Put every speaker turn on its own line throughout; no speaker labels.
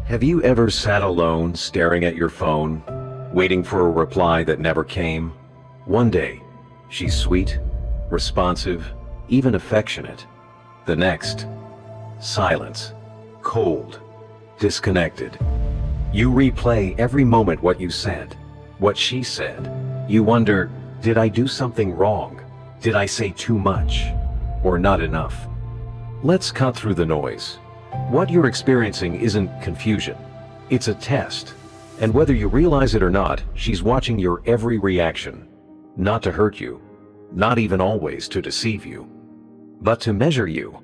Have you ever sat alone, staring at your phone, waiting for a reply that never came? One day, she's sweet, responsive, even affectionate. The next, silence, cold, disconnected. You replay every moment what you said, what she said. You wonder, did I do something wrong? Did I say too much? Or not enough? Let's cut through the noise. What you're experiencing isn't confusion. It's a test. And whether you realize it or not, she's watching your every reaction. Not to hurt you, not even always to deceive you, but to measure you.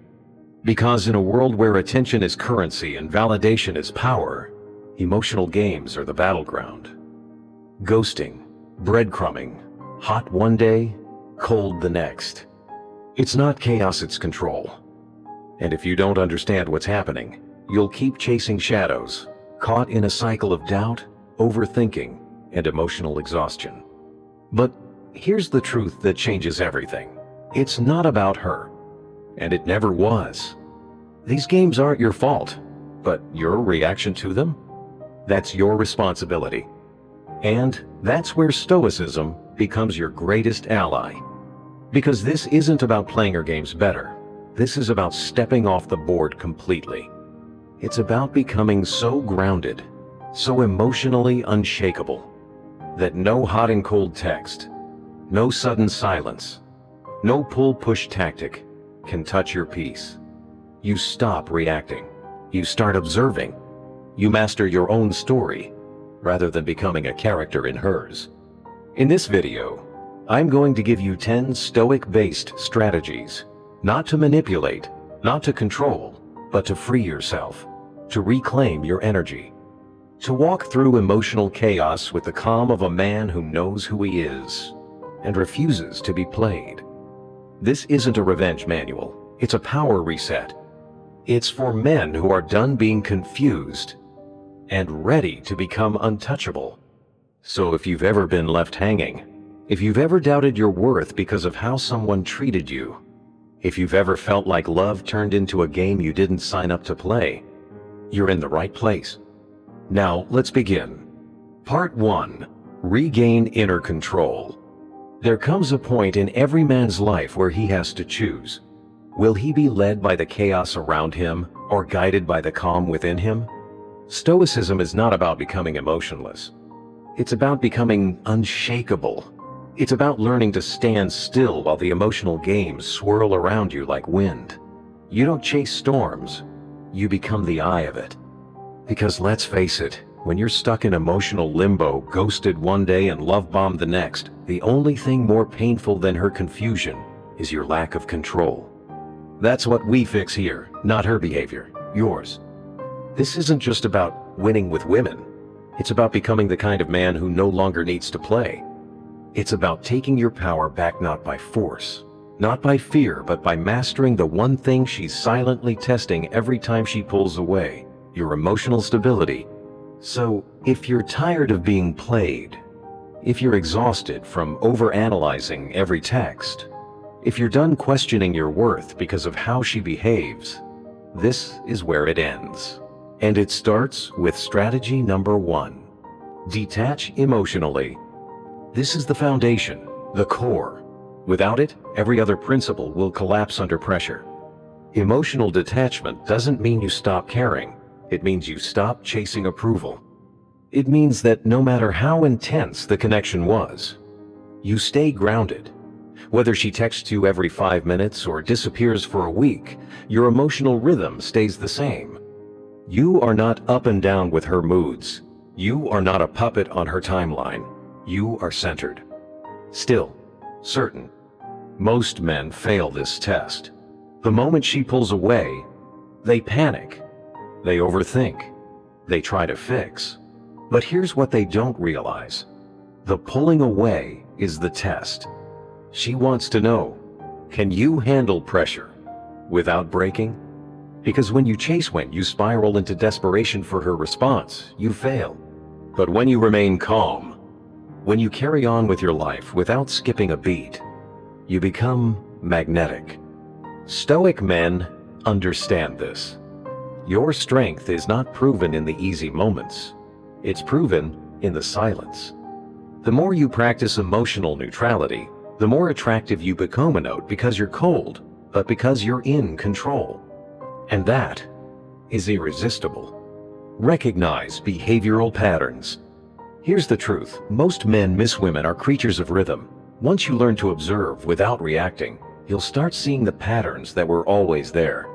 Because in a world where attention is currency and validation is power, emotional games are the battleground. Ghosting, breadcrumbing, hot one day, cold the next. It's not chaos, it's control. And if you don't understand what's happening, you'll keep chasing shadows, caught in a cycle of doubt, overthinking, and emotional exhaustion. But here's the truth that changes everything. It's not about her. And it never was. These games aren't your fault, but your reaction to them? That's your responsibility. And that's where Stoicism becomes your greatest ally. Because this isn't about playing her games better. This is about stepping off the board completely. It's about becoming so grounded, so emotionally unshakable, that no hot and cold text, no sudden silence, no pull-push tactic can touch your peace. You stop reacting. You start observing. You master your own story, rather than becoming a character in hers. In this video, I'm going to give you 10 Stoic-based strategies, not to manipulate, not to control, but to free yourself, to reclaim your energy, to walk through emotional chaos with the calm of a man who knows who he is and refuses to be played. This isn't a revenge manual, it's a power reset. It's for men who are done being confused and ready to become untouchable. So if you've ever been left hanging, if you've ever doubted your worth because of how someone treated you, if you've ever felt like love turned into a game you didn't sign up to play, you're in the right place. Now, let's begin. Part 1. Regain inner control. There comes a point in every man's life where he has to choose. Will he be led by the chaos around him or guided by the calm within him? Stoicism is not about becoming emotionless. It's about becoming unshakable. It's about learning to stand still while the emotional games swirl around you like wind. You don't chase storms, you become the eye of it. Because let's face it, when you're stuck in emotional limbo, ghosted one day and love-bombed the next, the only thing more painful than her confusion is your lack of control. That's what we fix here, not her behavior, yours. This isn't just about winning with women. It's about becoming the kind of man who no longer needs to play. It's about taking your power back not by force, not by fear, but by mastering the one thing she's silently testing every time she pulls away, your emotional stability. So, if you're tired of being played, if you're exhausted from overanalyzing every text, if you're done questioning your worth because of how she behaves, this is where it ends. And it starts with strategy number 1. Detach emotionally. This is the foundation, the core. Without it, every other principle will collapse under pressure. Emotional detachment doesn't mean you stop caring. It means you stop chasing approval. It means that no matter how intense the connection was, you stay grounded. Whether she texts you every 5 minutes or disappears for a week, your emotional rhythm stays the same. You are not up and down with her moods. You are not a puppet on her timeline. You are centered. Still, certain. Most men fail this test. The moment she pulls away, they panic. They overthink. They try to fix. But here's what they don't realize. The pulling away is the test. She wants to know, can you handle pressure without breaking? Because when you chase wind, you spiral into desperation for her response. You fail. But when you remain calm, when you carry on with your life without skipping a beat, you become magnetic. Stoic men understand this. Your strength is not proven in the easy moments. It's proven in the silence. The more you practice emotional neutrality, the more attractive you become, not because you're cold, but because you're in control. And that is irresistible. Recognize behavioral patterns. Here's the truth. Most men miss women are creatures of rhythm. Once you learn to observe without reacting, you'll start seeing the patterns that were always there.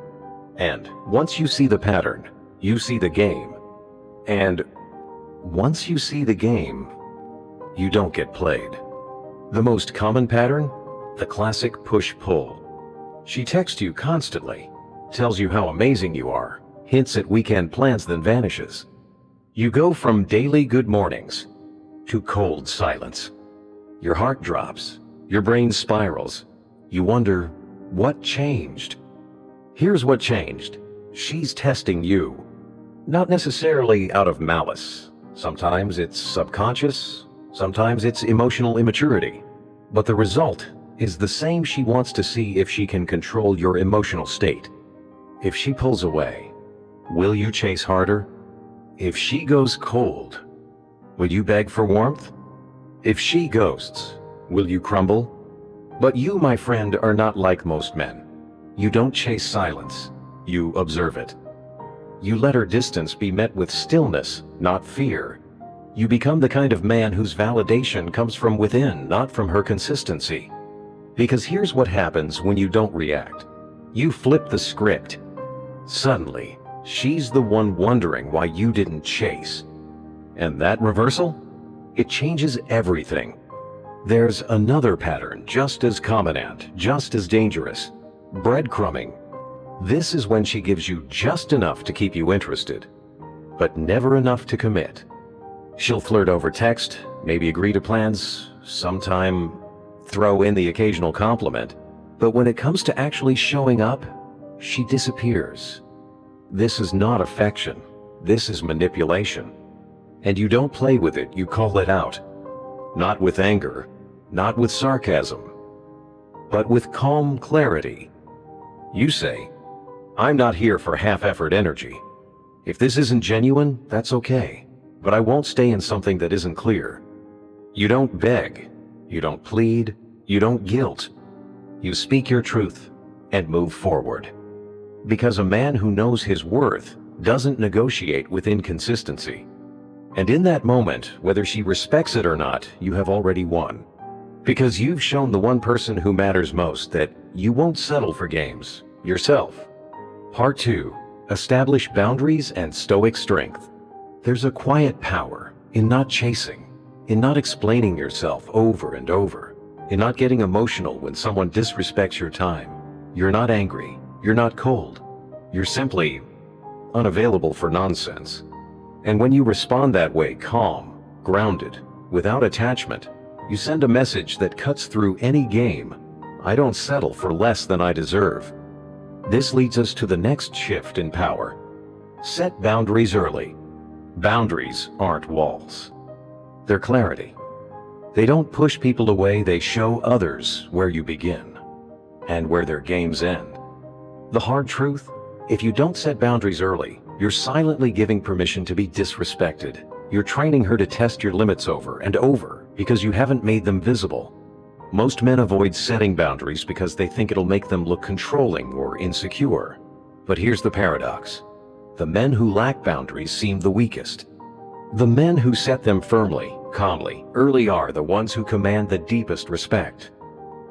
And once you see the pattern, you see the game. And once you see the game, you don't get played. The most common pattern? The classic push-pull. She texts you constantly, tells you how amazing you are, hints at weekend plans, then vanishes. You go from daily good mornings to cold silence. Your heart drops, your brain spirals. You wonder, what changed? Here's what changed. She's testing you. Not necessarily out of malice. Sometimes it's subconscious, sometimes it's emotional immaturity. But the result is the same. She wants to see if she can control your emotional state. If she pulls away, will you chase harder? If she goes cold, will you beg for warmth? If she ghosts, will you crumble? But you, my friend, are not like most men. You don't chase silence, you observe it. You let her distance be met with stillness, not fear. You become the kind of man whose validation comes from within, not from her consistency. Because here's what happens when you don't react. You flip the script. Suddenly, she's the one wondering why you didn't chase. And that reversal? It changes everything. There's another pattern just as common and just as dangerous. Breadcrumbing. This is when she gives you just enough to keep you interested, but never enough to commit. She'll flirt over text, maybe agree to plans, sometime throw in the occasional compliment, but when it comes to actually showing up, she disappears. This is not affection. This is manipulation. And you don't play with it, you call it out. Not with anger, not with sarcasm, but with calm clarity. You say, I'm not here for half-effort energy. If this isn't genuine, that's okay, but I won't stay in something that isn't clear. You don't beg, you don't plead, you don't guilt. You speak your truth and move forward. Because a man who knows his worth doesn't negotiate with inconsistency. And in that moment, whether she respects it or not, you have already won. Because you've shown the one person who matters most that you won't settle for games. Yourself. Part 2. Establish boundaries and stoic strength. There's a quiet power in not chasing, in not explaining yourself over and over, in not getting emotional when someone disrespects your time. You're not angry. You're not cold. You're simply unavailable for nonsense. And when you respond that way, calm, grounded, without attachment, you send a message that cuts through any game. I don't settle for less than I deserve. This leads us to the next shift in power. Set boundaries early. Boundaries aren't walls. They're clarity. They don't push people away, they show others where you begin and where their games end. The hard truth? If you don't set boundaries early, you're silently giving permission to be disrespected. You're training her to test your limits over and over because you haven't made them visible. Most men avoid setting boundaries because they think it'll make them look controlling or insecure. But here's the paradox. The men who lack boundaries seem the weakest. The men who set them firmly, calmly, early are the ones who command the deepest respect.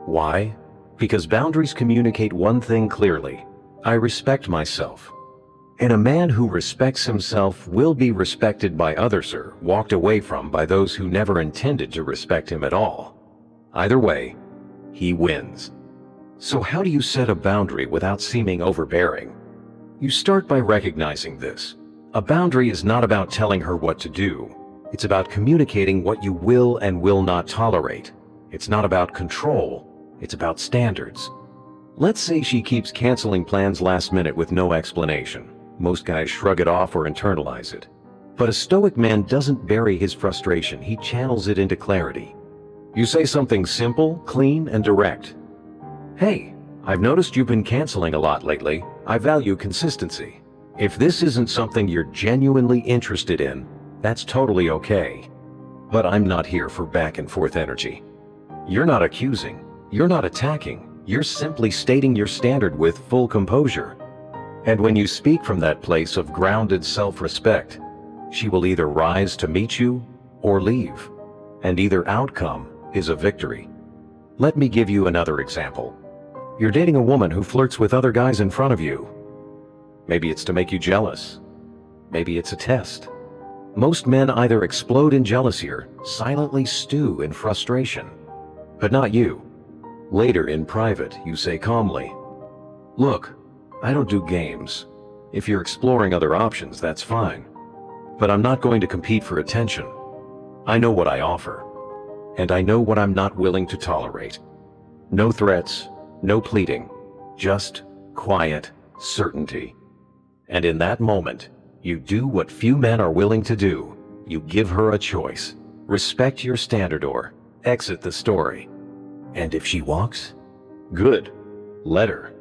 Why? Because boundaries communicate one thing clearly. I respect myself. And a man who respects himself will be respected by others or walked away from by those who never intended to respect him at all. Either way, he wins. So how do you set a boundary without seeming overbearing? You start by recognizing this. A boundary is not about telling her what to do. It's about communicating what you will and will not tolerate. It's not about control. It's about standards. Let's say she keeps canceling plans last minute with no explanation. Most guys shrug it off or internalize it. But a stoic man doesn't bury his frustration, he channels it into clarity. You say something simple, clean, and direct. Hey, I've noticed you've been canceling a lot lately. I value consistency. If this isn't something you're genuinely interested in, that's totally okay. But I'm not here for back and forth energy. You're not accusing, you're not attacking, you're simply stating your standard with full composure. And when you speak from that place of grounded self-respect, she will either rise to meet you or leave, and either outcome is a victory. Let me give you another example. You're dating a woman who flirts with other guys in front of you. Maybe it's to make you jealous. Maybe it's a test. Most men either explode in jealousy or silently stew in frustration. But not you. Later in private, you say calmly, "Look, I don't do games. If you're exploring other options, that's fine. But I'm not going to compete for attention. I know what I offer. And I know what I'm not willing to tolerate." No threats, no pleading, just quiet certainty. And in that moment, you do what few men are willing to do. You give her a choice. Respect your standard or exit the story. And if she walks, good. Let her.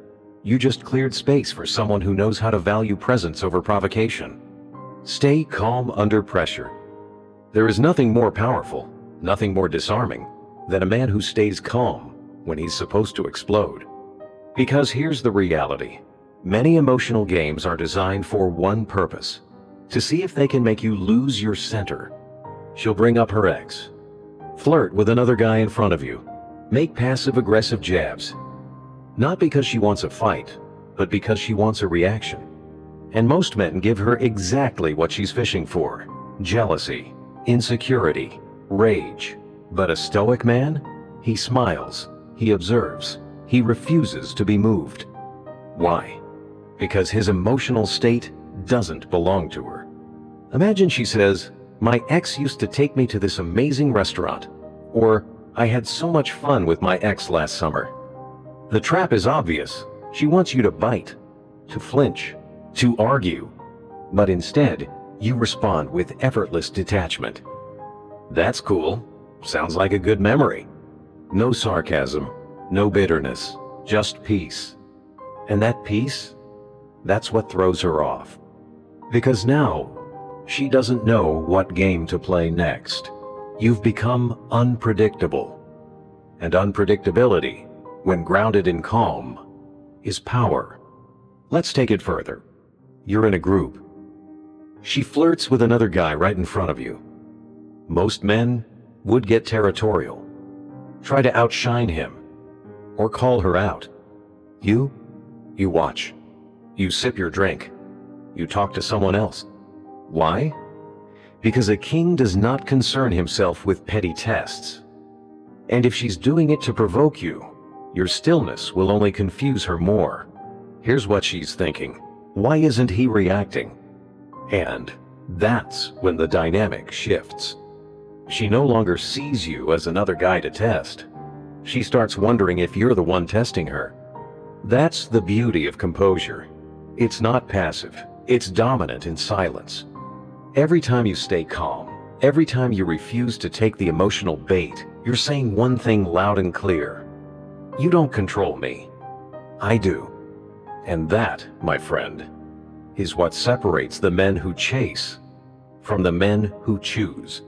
You just cleared space for someone who knows how to value presence over provocation. Stay calm under pressure. There is nothing more powerful, nothing more disarming, than a man who stays calm when he's supposed to explode. Because here's the reality. Many emotional games are designed for one purpose: to see if they can make you lose your center. She'll bring up her ex, flirt with another guy in front of you, make passive-aggressive jabs. Not because she wants a fight, but because she wants a reaction. And most men give her exactly what she's fishing for: jealousy, insecurity, rage. But a stoic man? He smiles, he observes, he refuses to be moved. Why? Because his emotional state doesn't belong to her. Imagine she says, "My ex used to take me to this amazing restaurant," or "I had so much fun with my ex last summer." The trap is obvious. She wants you to bite, to flinch, to argue. But instead, you respond with effortless detachment. "That's cool. Sounds like a good memory." No sarcasm, no bitterness, just peace. And that peace, that's what throws her off. Because now, she doesn't know what game to play next. You've become unpredictable. And unpredictability, when grounded in calm, is power. Let's take it further. You're in a group. She flirts with another guy right in front of you. Most men would get territorial, try to outshine him, or call her out. You watch. You sip your drink. You talk to someone else. Why? Because a king does not concern himself with petty tests. And if she's doing it to provoke you, your stillness will only confuse her more. Here's what she's thinking: why isn't he reacting? And that's when the dynamic shifts. She no longer sees you as another guy to test. She starts wondering if you're the one testing her. That's the beauty of composure. It's not passive, it's dominant in silence. Every time you stay calm, every time you refuse to take the emotional bait, you're saying one thing loud and clear: you don't control me. I do. And that, my friend, is what separates the men who chase from the men who choose.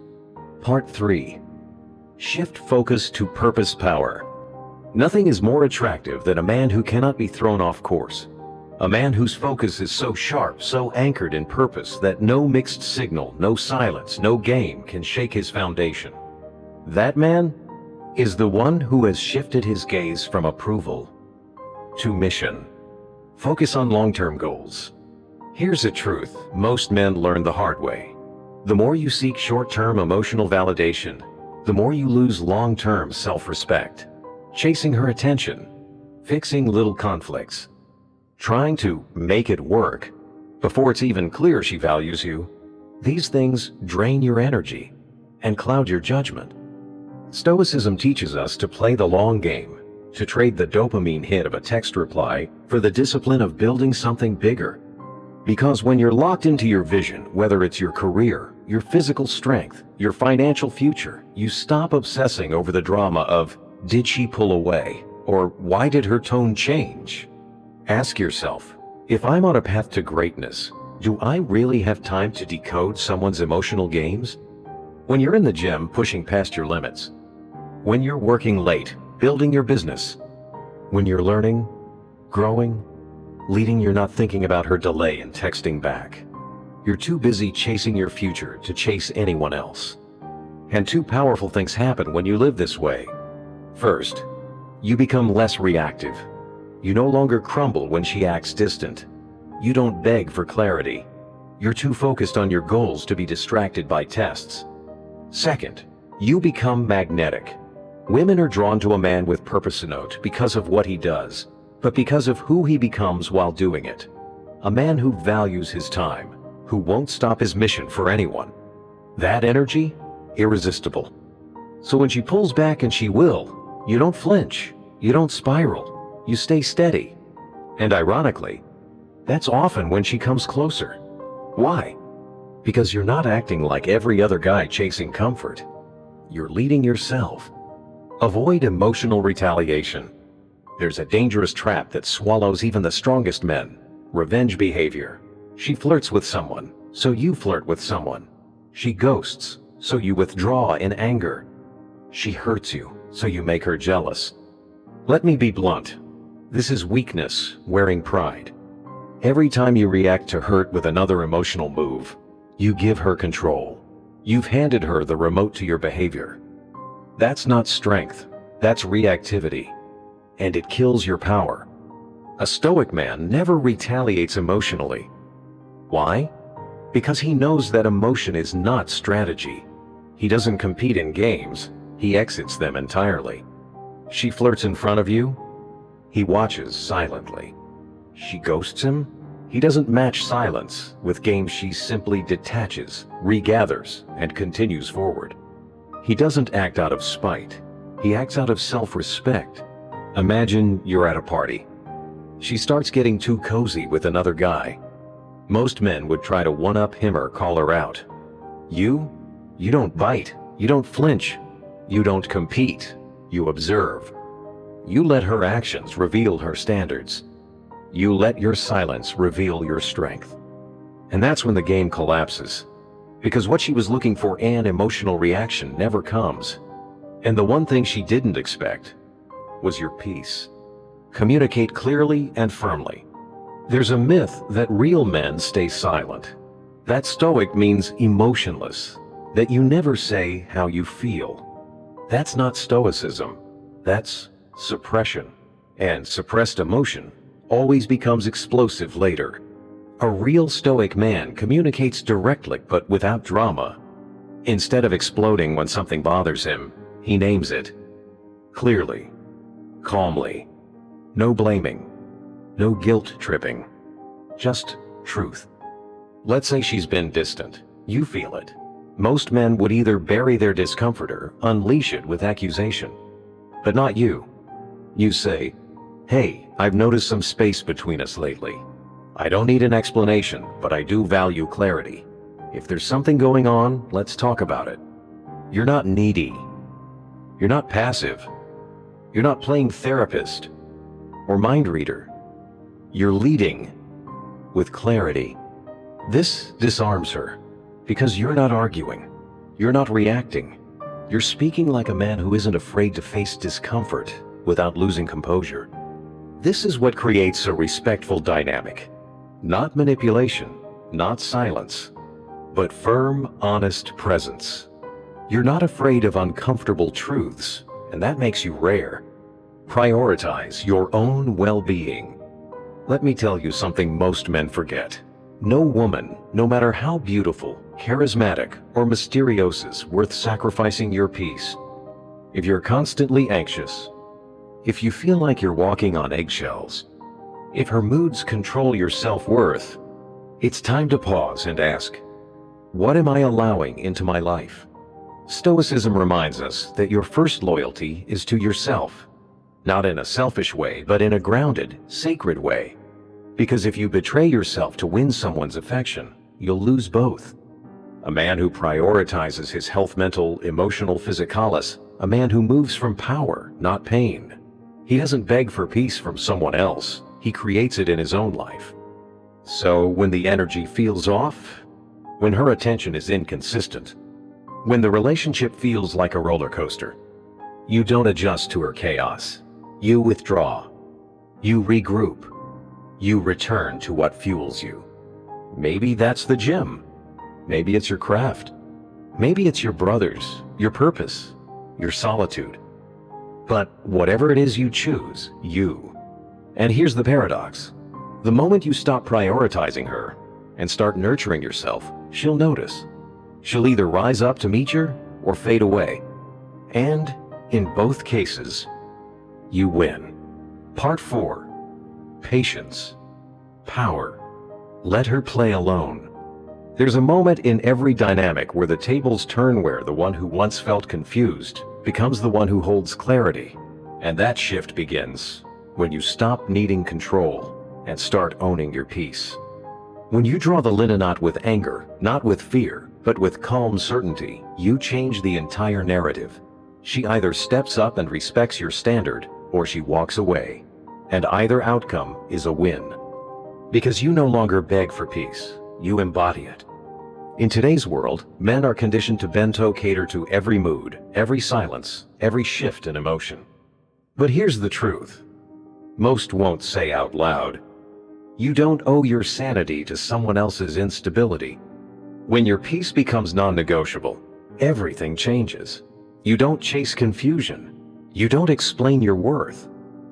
Part 3. Shift focus to purpose power. Nothing is more attractive than a man who cannot be thrown off course. A man whose focus is so sharp, so anchored in purpose that no mixed signal, no silence, no game can shake his foundation. That man is the one who has shifted his gaze from approval to mission. Focus on long-term goals. Here's the truth most men learn the hard way. The more you seek short-term emotional validation, the more you lose long-term self-respect. Chasing her attention, fixing little conflicts, trying to make it work before it's even clear she values you, these things drain your energy and cloud your judgment. Stoicism teaches us to play the long game, to trade the dopamine hit of a text reply for the discipline of building something bigger. Because when you're locked into your vision, whether it's your career, your physical strength, your financial future, you stop obsessing over the drama of, did she pull away? Or why did her tone change? Ask yourself, If I'm on a path to greatness, do I really have time to decode someone's emotional games? When you're in the gym pushing past your limits, when you're working late, building your business, when you're learning, growing, leading, you're not thinking about her delay in texting back. You're too busy chasing your future to chase anyone else. And two powerful things happen when you live this way. First, you become less reactive. You no longer crumble when she acts distant. You don't beg for clarity. You're too focused on your goals to be distracted by tests. Second, you become magnetic. Women are drawn to a man with purpose not because of what he does, but because of who he becomes while doing it. A man who values his time, who won't stop his mission for anyone. That energy? Irresistible. So when she pulls back, and she will, you don't flinch, you don't spiral, you stay steady. And ironically, that's often when she comes closer. Why? Because you're not acting like every other guy chasing comfort. You're leading yourself. Avoid emotional retaliation. There's a dangerous trap that swallows even the strongest men. Revenge behavior. She flirts with someone, so you flirt with someone. She ghosts, so you withdraw in anger. She hurts you, so you make her jealous. Let me be blunt. This is weakness wearing pride. Every time you react to hurt with another emotional move, you give her control. You've handed her the remote to your behavior. That's not strength, that's reactivity. And it kills your power. A Stoic man never retaliates emotionally. Why? Because he knows that emotion is not strategy. He doesn't compete in games, he exits them entirely. She flirts in front of you, he watches silently. She ghosts him, he doesn't match silence with games. She simply detaches, regathers, and continues forward. He doesn't act out of spite, he acts out of self-respect. Imagine you're at a party. She starts getting too cozy with another guy. Most men would try to one-up him or call her out. You don't bite, you don't flinch, you don't compete, you observe. You let her actions reveal her standards. You let your silence reveal your strength. And that's when the game collapses. Because what she was looking for, an emotional reaction, never comes. And the one thing she didn't expect was your peace. Communicate clearly and firmly. There's a myth that real men stay silent. That Stoic means emotionless, that you never say how you feel. That's not Stoicism, that's suppression. And suppressed emotion always becomes explosive later. A real Stoic man communicates directly but without drama. Instead of exploding when something bothers him, he names it. Clearly, calmly. No blaming, no guilt tripping, just truth. Let's say she's been distant. You feel it. Most men would either bury their discomfort or unleash it with accusation. But not you. You say, "Hey, I've noticed some space between us lately. I don't need an explanation, but I do value clarity. If there's something going on, let's talk about it." You're not needy. You're not passive. You're not playing therapist or mind reader. You're leading with clarity. This disarms her because you're not arguing. You're not reacting. You're speaking like a man who isn't afraid to face discomfort without losing composure. This is what creates a respectful dynamic. Not manipulation, not silence, but firm, honest presence. You're not afraid of uncomfortable truths, and that makes you rare. Prioritize your own well-being. Let me tell you something most men forget. No woman, no matter how beautiful, charismatic, or mysterious, is worth sacrificing your peace. If you're constantly anxious, if you feel like you're walking on eggshells, if her moods control your self-worth, it's time to pause and ask, what am I allowing into my life? Stoicism reminds us that your first loyalty is to yourself, not in a selfish way, but in a grounded, sacred way. Because if you betray yourself to win someone's affection, you'll lose both. A man who prioritizes his health, mental, emotional, physicalis, a man who moves from power, not pain. He doesn't beg for peace from someone else, he creates it in his own life. So when the energy feels off, when her attention is inconsistent, when the relationship feels like a roller coaster, you don't adjust to her chaos. You withdraw. You regroup. You return to what fuels you. Maybe that's the gym. Maybe it's your craft. Maybe it's your brothers, your purpose, your solitude. But whatever it is you choose, you. And here's the paradox. The moment you stop prioritizing her and start nurturing yourself, she'll notice. She'll either rise up to meet you or fade away. And in both cases, you win. Part 4. Patience. Power. Let her play alone. There's a moment in every dynamic where the tables turn, where the one who once felt confused becomes the one who holds clarity. And that shift begins when you stop needing control and start owning your peace. When you draw the linen knot with anger, not with fear, but with calm certainty, you change the entire narrative. She either steps up and respects your standard, or she walks away. And either outcome is a win. Because you no longer beg for peace, you embody it. In today's world, men are conditioned to bento cater to every mood, every silence, every shift in emotion. But here's the truth. Most won't say out loud. You don't owe your sanity to someone else's instability. When your peace becomes non-negotiable, everything changes. You don't chase confusion. You don't explain your worth.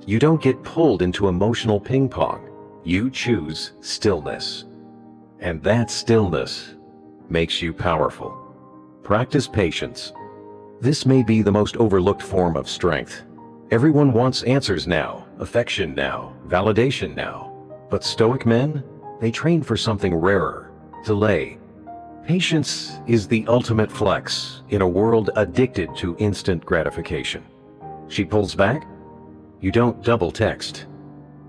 You don't get pulled into emotional ping pong. You choose stillness. And that stillness makes you powerful. Practice patience. This may be the most overlooked form of strength. Everyone wants answers now, affection now, validation now. But Stoic men, they train for something rarer: delay. Patience is the ultimate flex in a world addicted to instant gratification. She pulls back. You don't double text.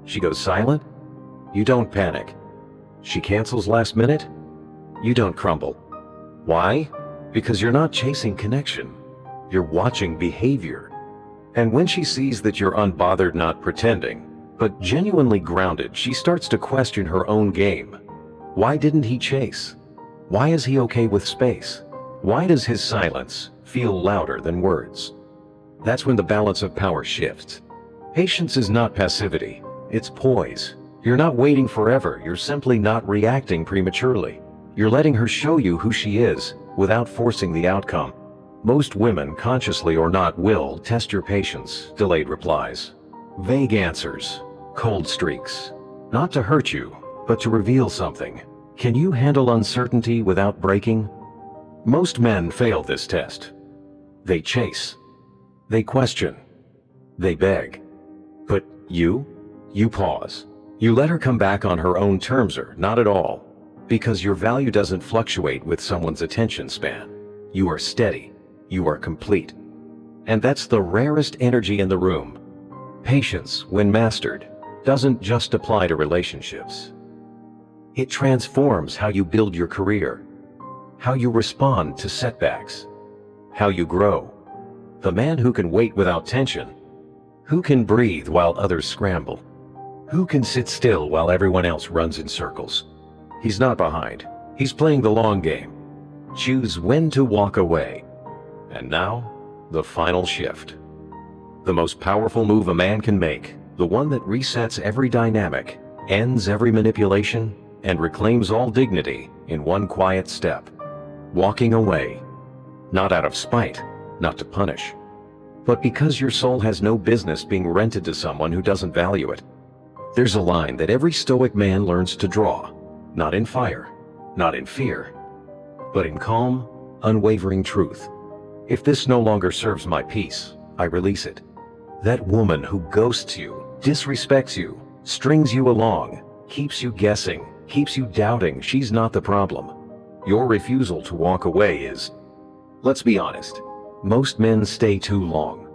She goes silent. You don't panic. She cancels last minute. You don't crumble. Why? Because you're not chasing connection. You're watching behavior. And when she sees that you're unbothered, not pretending, but genuinely grounded, she starts to question her own game. Why didn't he chase? Why is he okay with space? Why does his silence feel louder than words? That's when the balance of power shifts. Patience is not passivity, it's poise. You're not waiting forever, you're simply not reacting prematurely. You're letting her show you who she is, without forcing the outcome. Most women, consciously or not, will test your patience. Delayed replies, vague answers, cold streaks. Not to hurt you, but to reveal something. Can you handle uncertainty without breaking? Most men fail this test. They chase. They question. They beg. But you pause. You let her come back on her own terms, or not at all. Because your value doesn't fluctuate with someone's attention span. You are steady. You are complete. And that's the rarest energy in the room. Patience, when mastered, doesn't just apply to relationships. It transforms how you build your career, how you respond to setbacks, how you grow. The man who can wait without tension, who can breathe while others scramble, who can sit still while everyone else runs in circles. He's not behind. He's playing the long game. Choose when to walk away. And now, the final shift. The most powerful move a man can make, the one that resets every dynamic, ends every manipulation, and reclaims all dignity in one quiet step. Walking away. Not out of spite, not to punish, but because your soul has no business being rented to someone who doesn't value it. There's a line that every Stoic man learns to draw, not in fire, not in fear, but in calm, unwavering truth. If this no longer serves my peace, I release it. That woman who ghosts you, disrespects you, strings you along, keeps you guessing, keeps you doubting, she's not the problem. Your refusal to walk away is. Let's be honest, most men stay too long,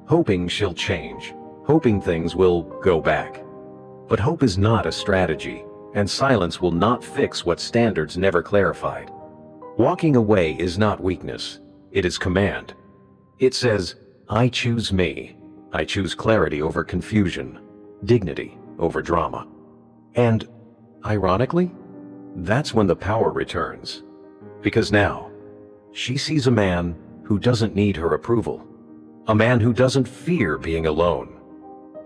hoping she'll change, hoping things will go back. But hope is not a strategy, and silence will not fix what standards never clarified. Walking away is not weakness, it is command. It says, I choose me. I choose clarity over confusion, dignity over drama. And ironically, that's when the power returns. Because now, she sees a man who doesn't need her approval. A man who doesn't fear being alone.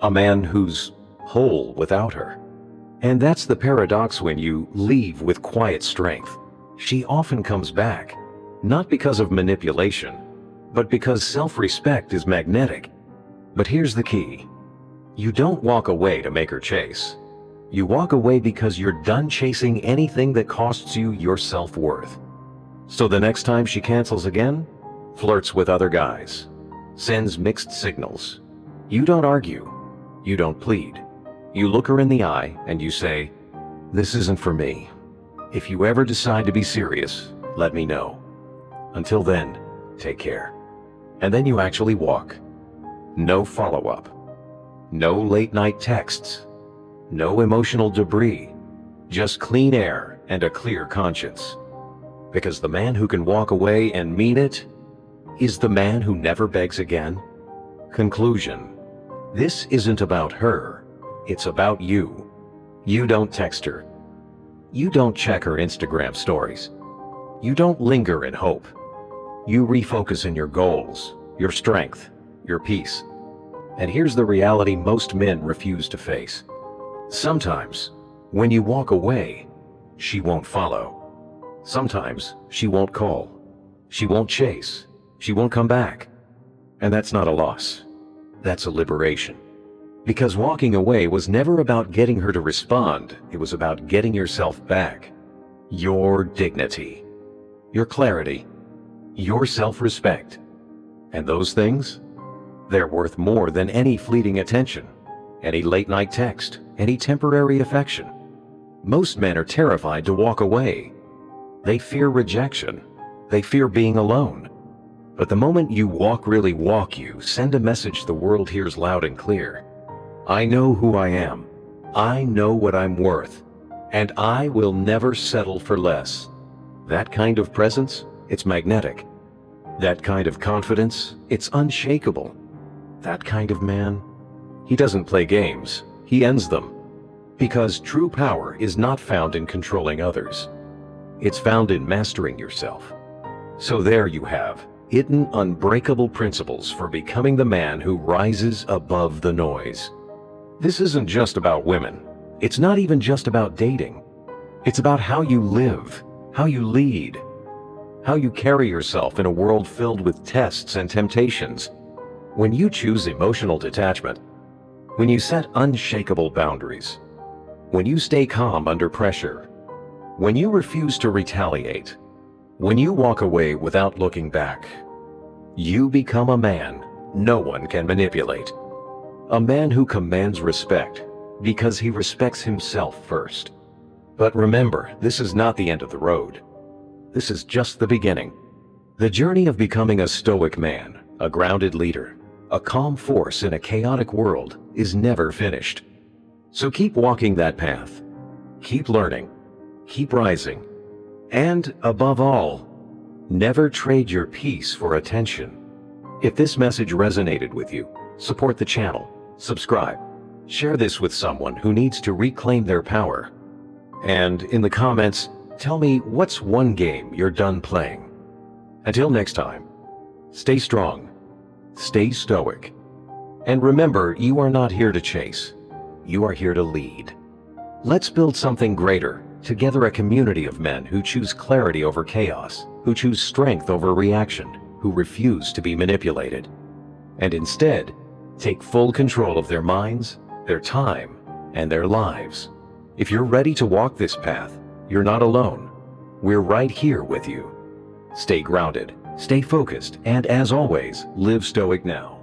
A man who's whole without her. And that's the paradox when you leave with quiet strength. She often comes back, not because of manipulation, but because self-respect is magnetic. But here's the key. You don't walk away to make her chase. You walk away because you're done chasing anything that costs you your self-worth. So the next time she cancels again, flirts with other guys, sends mixed signals, you don't argue, you don't plead. You look her in the eye and you say, "This isn't for me. If you ever decide to be serious, let me know. Until then, take care." And then you actually walk. No follow-up. No late-night texts. No emotional debris. Just clean air and a clear conscience. Because the man who can walk away and mean it is the man who never begs again. Conclusion. This isn't about her. It's about you. You don't text her. You don't check her Instagram stories. You don't linger in hope. You refocus in your goals, your strength, your peace. And here's the reality most men refuse to face. Sometimes, when you walk away, she won't follow. Sometimes, she won't call. She won't chase. She won't come back. And that's not a loss. That's a liberation. Because walking away was never about getting her to respond. It was about getting yourself back. Your dignity. Your clarity. Your self-respect. And those things? They're worth more than any fleeting attention, any late-night text, any temporary affection. Most men are terrified to walk away. They fear rejection. They fear being alone. But the moment you really walk, you send a message the world hears loud and clear. I know who I am. I know what I'm worth. And I will never settle for less. That kind of presence, it's magnetic. That kind of confidence, it's unshakable. That kind of man, he doesn't play games, he ends them. Because true power is not found in controlling others. It's found in mastering yourself. So there you have, hidden unbreakable principles for becoming the man who rises above the noise. This isn't just about women. It's not even just about dating. It's about how you live, how you lead, how you carry yourself in a world filled with tests and temptations. When you choose emotional detachment, when you set unshakable boundaries, when you stay calm under pressure, when you refuse to retaliate, when you walk away without looking back, you become a man no one can manipulate. A man who commands respect because he respects himself first. But remember, this is not the end of the road. This is just the beginning. The journey of becoming a stoic man, a grounded leader, a calm force in a chaotic world is never finished. So keep walking that path. Keep learning. Keep rising. And above all, never trade your peace for attention. If this message resonated with you, support the channel, subscribe, share this with someone who needs to reclaim their power. And in the comments, tell me what's one game you're done playing. Until next time, stay strong, stay stoic, and remember, you are not here to chase. You are here to lead. Let's build something greater, together, a community of men who choose clarity over chaos, who choose strength over reaction, who refuse to be manipulated, and instead take full control of their minds, their time, and their lives. If you're ready to walk this path, you're not alone. We're right here with you. Stay grounded, stay focused, and as always, live stoic now.